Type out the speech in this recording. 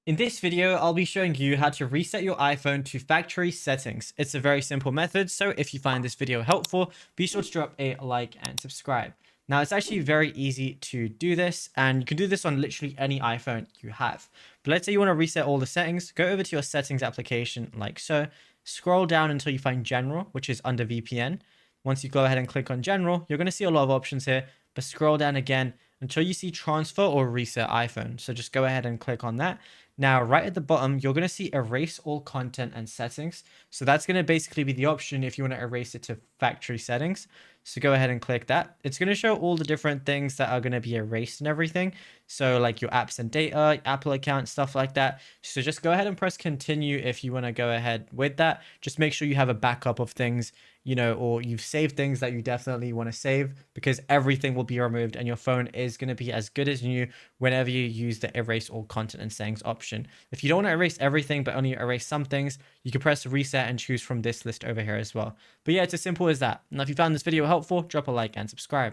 In this video, I'll be showing you how to reset your iPhone to factory settings. It's a very simple method, so if you find this video helpful, be sure to drop a like and subscribe. Now, it's actually very easy to do this, and you can do this on literally any iPhone you have. But let's say you want to reset all the settings, go over to your settings application like so, scroll down until you find General, which is under VPN. Once you go ahead and click on General, you're going to see a lot of options here, but scroll down again until you see Transfer or Reset iPhone. So just go ahead and click on that. Now, right at the bottom, you're going to see erase all content and settings. So that's going to basically be the option if you want to erase it to factory settings. So go ahead and click that. It's going to show all the different things that are going to be erased and everything. So like your apps and data, Apple account, stuff like that. So just go ahead and press continue if you want to go ahead with that. Just make sure you have a backup of things, or you've saved things that you definitely want to save, because everything will be removed and your phone is going to be as good as new whenever you use the erase all content and settings option. If you don't want to erase everything but only erase some things, you can press reset and choose from this list over here as well. But yeah, it's as simple as that. Now, if you found this video helpful, drop a like and subscribe.